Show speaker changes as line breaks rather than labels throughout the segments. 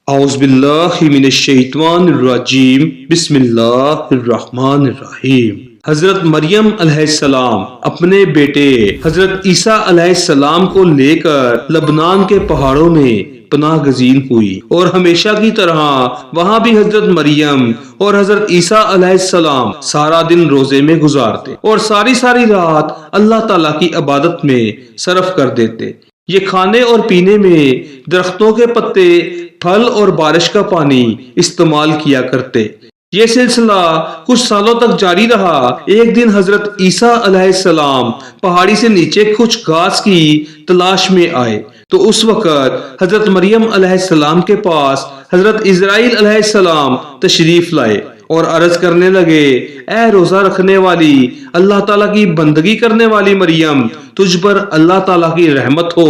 اعوذ باللہ من الشیطان الرجیم بسم اللہ الرحمن الرحیم۔ حضرت مریم علیہ السلام اپنے بیٹے حضرت عیسیٰ علیہ السلام کو لے کر لبنان کے پہاڑوں میں پناہ گزین ہوئی، اور ہمیشہ کی طرح وہاں بھی حضرت مریم اور حضرت عیسیٰ علیہ السلام سارا دن روزے میں گزارتے اور ساری رات اللہ تعالیٰ کی عبادت میں صرف کر دیتے۔ یہ کھانے اور پینے میں درختوں کے پتے، پھل اور بارش کا پانی استعمال کیا کرتے۔ یہ سلسلہ کچھ سالوں تک جاری رہا۔ ایک دن حضرت عیسیٰ علیہ السلام پہاڑی سے نیچے کچھ گھاس کی تلاش میں آئے تو اس وقت حضرت مریم علیہ السلام کے پاس حضرت اسرائیل علیہ السلام تشریف لائے اور عرض کرنے لگے، اے روزہ رکھنے والی، اللہ تعالیٰ کی بندگی کرنے والی مریم، تجھ پر اللہ تعالیٰ کی رحمت ہو۔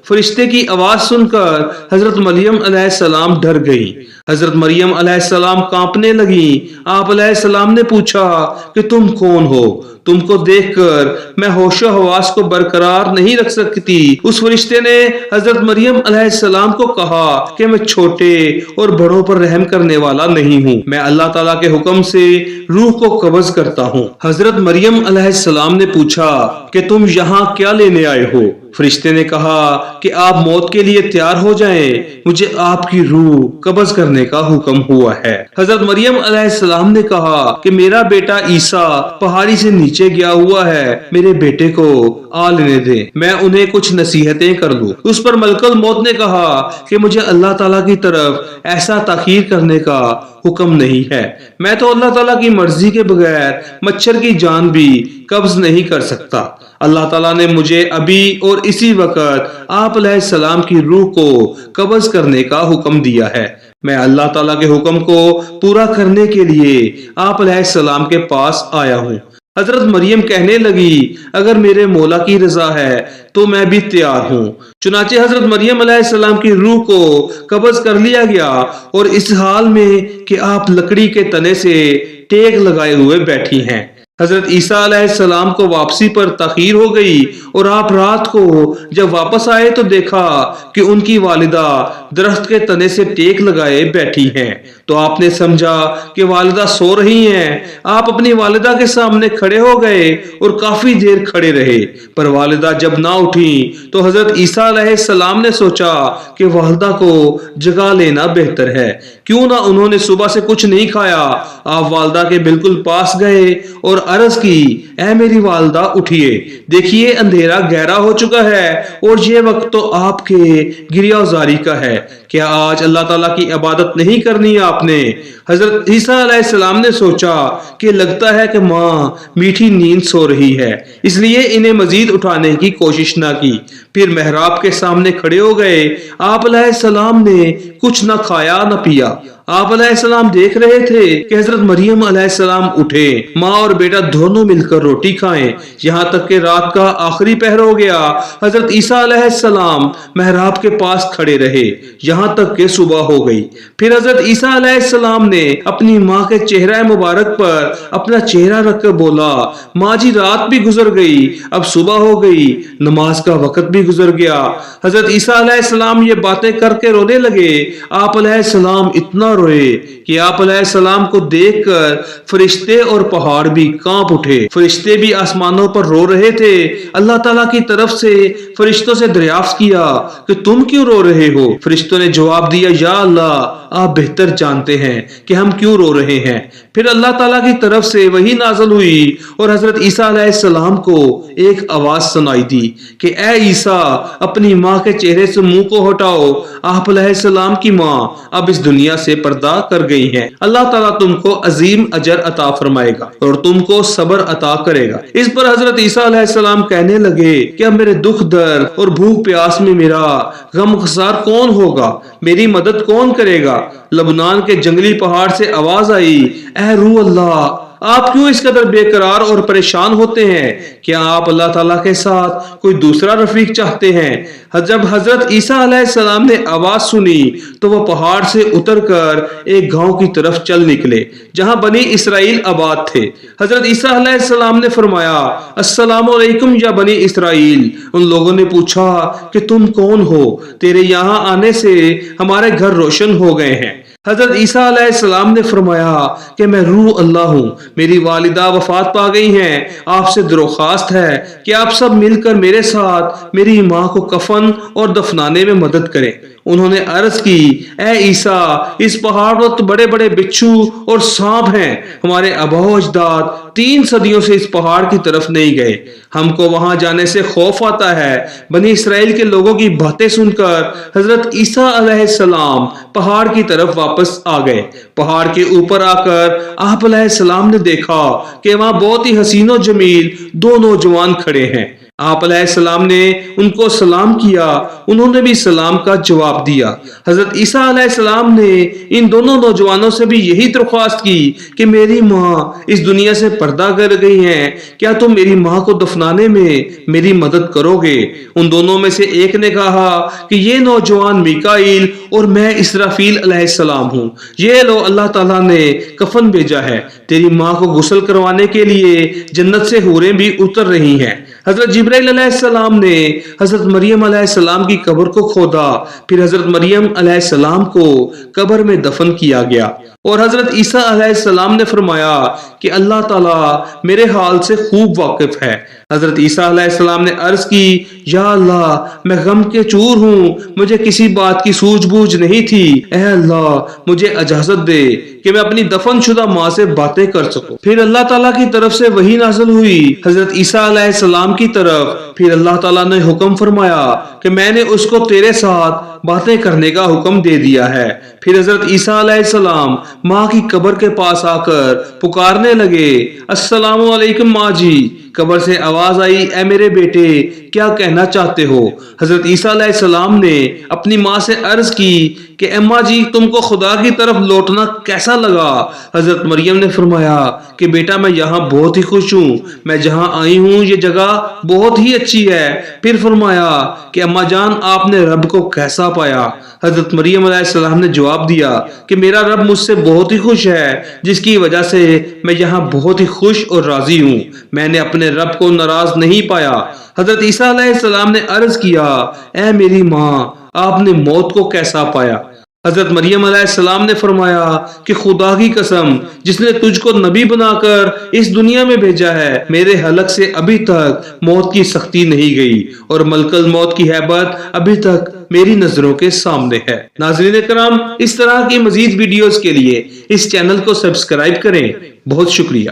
فرشتے کی آواز سن کر حضرت مریم علیہ السلام ڈر گئی۔ حضرت مریم علیہ السلام کانپنے لگی۔ آپ علیہ السلام نے پوچھا کہ تم کون ہو؟ تم کو دیکھ کر میں ہوش و حواس کو برقرار نہیں رکھ سکتی۔ اس فرشتے نے حضرت مریم علیہ السلام کو کہا کہ میں چھوٹے اور بڑوں پر رحم کرنے والا نہیں ہوں، میں اللہ تعالیٰ کے حکم سے روح کو قبض کرتا ہوں۔ حضرت مریم علیہ السلام نے پوچھا کہ تم یہاں کیا لینے آئے ہو؟ فرشتے نے کہا کہ آپ موت کے لیے تیار ہو جائیں، مجھے آپ کی روح قبض کرنے کا حکم ہوا ہے۔ حضرت مریم علیہ السلام نے کہا کہ میرا بیٹا عیسیٰ پہاڑی سے نیچے گیا ہوا ہے، میرے بیٹے کو آ لینے دیں، میں انہیں کچھ نصیحتیں کر لوں۔ اس پر ملک الموت نے کہا کہ مجھے اللہ تعالیٰ کی طرف ایسا تاخیر کرنے کا حکم نہیں ہے، میں تو اللہ تعالیٰ کی مرضی کے بغیر مچھر کی جان بھی قبض نہیں کر سکتا۔ اللہ تعالیٰ نے مجھے ابھی اور اسی وقت آپ علیہ السلام کی روح کو قبض کرنے کا حکم دیا ہے۔ میں اللہ تعالیٰ کے حکم کو پورا کرنے کے لیے آپ علیہ السلام کے پاس آیا ہوں۔ حضرت مریم کہنے لگی، اگر میرے مولا کی رضا ہے تو میں بھی تیار ہوں۔ چنانچہ حضرت مریم علیہ السلام کی روح کو قبض کر لیا گیا، اور اس حال میں کہ آپ لکڑی کے تنے سے ٹیک لگائے ہوئے بیٹھی ہیں۔ حضرت عیسیٰ علیہ السلام کو واپسی پر تاخیر ہو گئی، اور آپ رات کو جب واپس آئے تو دیکھا کہ ان کی والدہ درخت کے تنے سے ٹیک لگائے بیٹھی ہیں۔ تو آپ نے سمجھا کہ والدہ سو رہی ہیں۔ آپ اپنی والدہ کے سامنے کھڑے ہو گئے اور کافی دیر کھڑے رہے، پر والدہ جب نہ اٹھی تو حضرت عیسیٰ علیہ السلام نے سوچا کہ والدہ کو جگا لینا بہتر ہے، کیوں نہ انہوں نے صبح سے کچھ نہیں کھایا۔ آپ والدہ کے بالکل پاس گئے اور عرض کی، اے میری والدہ اٹھیے، دیکھیے اندھیرا گہرا ہو چکا ہے اور یہ وقت تو آپ کے گریہ وزاری کا ہے، کیا آج اللہ تعالیٰ کی عبادت نہیں کرنی آپ نے؟ حضرت عیسیٰ علیہ السلام نے سوچا کہ لگتا ہے کہ ماں میٹھی نیند سو رہی ہے، اس لیے انہیں مزید اٹھانے کی کوشش نہ کی۔ پھر محراب کے سامنے کھڑے ہو گئے۔ آپ علیہ السلام نے کچھ نہ کھایا نہ پیا۔ آپ علیہ السلام دیکھ رہے تھے کہ حضرت مریم علیہ السلام اٹھے، ماں اور بیٹا دونوں مل کر روٹی کھائیں، یہاں تک کہ رات کا آخری پہر ہو گیا۔ حضرت عیسیٰ علیہ السلام محراب کے پاس کھڑے رہے یہاں تک کہ صبح ہو گئی۔ پھر حضرت عیسیٰ علیہ السلام نے اپنی ماں کے چہرہ مبارک پر اپنا چہرہ رکھ کر بولا، ماں جی رات بھی گزر گئی، اب صبح ہو گئی، نماز کا وقت بھی گزر گیا۔ حضرت عیسیٰ علیہ السلام یہ باتیں کر کے رونے لگے۔ آپ علیہ السلام اتنا روئے کہ آپ علیہ السلام کو دیکھ کر فرشتے اور پہاڑ بھی کانپ اٹھے۔ فرشتے بھی آسمانوں پر رو رہے تھے۔ اللہ تعالیٰ کی طرف سے فرشتوں سے دریافت کیا کہ تم کیوں رو رہے ہو؟ فرشتوں نے جواب دیا، یا اللہ، آپ بہتر جانتے ہیں کہ ہم کیوں رو رہے ہیں۔ پھر اللہ تعالیٰ کی طرف سے وحی نازل ہوئی اور حضرت عیسیٰ علیہ السلام کو ایک آواز سنائی دی کہ اے عیسیٰ، اپنی ماں کے چہرے سے منہ کو ہٹاؤ۔ آپ علیہ السلام کی ماں اب اس دنیا سے پردہ کر گئی ہیں۔ اللہ تعالیٰ تم کو عظیم اجر عطا فرمائے گا اور تم کو صبر عطا کرے گا۔ اس پر حضرت عیسیٰ علیہ السلام کہنے لگے کہ اب میرے دکھ درد اور بھوک پیاس میں میرا غم خسار کون ہوگا؟ میری مدد کون کرے گا؟ لبنان کے جنگلی پہاڑ سے آواز آئی، اے روح اللہ، آپ کیوں اس قدر بے قرار اور پریشان ہوتے ہیں؟ کیا آپ اللہ تعالیٰ کے ساتھ کوئی دوسرا رفیق چاہتے ہیں؟ جب حضرت عیسیٰ علیہ السلام نے آواز سنی تو وہ پہاڑ سے اتر کر ایک گاؤں کی طرف چل نکلے جہاں بنی اسرائیل آباد تھے۔ حضرت عیسیٰ علیہ السلام نے فرمایا، السلام علیکم یا بنی اسرائیل۔ ان لوگوں نے پوچھا کہ تم کون ہو؟ تیرے یہاں آنے سے ہمارے گھر روشن ہو گئے ہیں۔ حضرت عیسیٰ علیہ السلام نے فرمایا کہ میں روح اللہ ہوں، میری والدہ وفات پا گئی ہیں، آپ سے درخواست ہے کہ آپ سب مل کر میرے ساتھ میری ماں کو کفن اور دفنانے میں مدد کریں۔ انہوں نے عرض کی، اے عیسیٰ، اس پہاڑ پر تو بڑے بڑے بچھو اور سانپ ہیں، ہمارے آبا و اجداد 3 صدیوں سے اس پہاڑ کی طرف نہیں گئے، ہم کو وہاں جانے سے خوف آتا ہے۔ بنی اسرائیل کے لوگوں کی باتیں سن کر حضرت عیسیٰ علیہ السلام پہاڑ کی طرف واپس آ گئے۔ پہاڑ کے اوپر آ کر آپ علیہ السلام نے دیکھا کہ وہاں بہت ہی حسین و جمیل 2 نوجوان کھڑے ہیں۔ آپ علیہ السلام نے ان کو سلام کیا، انہوں نے بھی سلام کا جواب دیا۔ حضرت عیسیٰ علیہ السلام نے ان دونوں نوجوانوں سے بھی یہی درخواست کی کہ میری ماں اس دنیا سے پردہ کر گئی ہیں، کیا تم میری ماں کو دفنانے میں میری مدد کرو گے؟ ان دونوں میں سے ایک نے کہا کہ یہ نوجوان میکائیل اور میں اسرافیل علیہ السلام ہوں، یہ لو اللہ تعالیٰ نے کفن بھیجا ہے، تیری ماں کو غسل کروانے کے لیے جنت سے حوریں بھی اتر رہی ہیں۔ حضرت جبرائیل علیہ السلام نے حضرت مریم علیہ السلام کی قبر کو کھودا، پھر حضرت مریم علیہ السلام کو قبر میں دفن کیا گیا، اور حضرت عیسیٰ علیہ السلام نے فرمایا کہ اللہ تعالیٰ میرے حال سے خوب واقف ہے۔ حضرت عیسیٰ علیہ السلام نے عرض کی، یا اللہ، میں غم کے چور ہوں، مجھے کسی بات کی سوجھ بوجھ نہیں تھی، اے اللہ مجھے اجازت دے کہ میں اپنی دفن شدہ ماں سے باتیں کر سکوں۔ پھر اللہ تعالیٰ کی طرف سے وحی نازل ہوئی حضرت عیسیٰ علیہ السلام کی طرف، پھر اللہ تعالیٰ نے حکم فرمایا کہ میں نے اس کو تیرے ساتھ باتیں کرنے کا حکم دے دیا ہے۔ پھر حضرت عیسیٰ علیہ السلام ماں کی قبر کے پاس آ کر پکارنے لگے، السلام علیکم ماں جی۔ قبر سے آواز آئی، اے میرے بیٹے، کیا کہنا چاہتے ہو؟ حضرت عیسیٰ علیہ السلام نے اپنی ماں سے عرض کی کہ اماں جی، تم کو خدا کی طرف لوٹنا کیسا لگا؟ حضرت مریم نے فرمایا کہ بیٹا میں یہاں بہت ہی خوش ہوں، میں جہاں آئی ہوں یہ جگہ بہت ہی اچھی ہے۔ پھر فرمایا کہ اماں جان، آپ نے رب کو کیسا پایا؟ حضرت مریم علیہ السلام نے جواب دیا کہ میرا رب مجھ سے بہت ہی خوش ہے، جس کی وجہ سے میں یہاں بہت ہی خوش اور راضی ہوں، میں نے اپنے رب کو ناراض نہیں پایا۔ حضرت عیسیٰ علیہ السلام نے عرض کیا، اے میری ماں، آپ نے موت کو کیسا پایا؟ حضرت مریم علیہ السلام نے فرمایا کہ خدا کی قسم، جس نے تجھ کو نبی بنا کر اس دنیا میں بھیجا ہے، میرے حلق سے ابھی تک موت کی سختی نہیں گئی، اور ملک الموت کی ہیبت ابھی تک میری نظروں کے سامنے ہے۔ ناظرین کرام، اس طرح کی مزید ویڈیوز کے لیے اس چینل کو سبسکرائب کریں۔ بہت شکریہ۔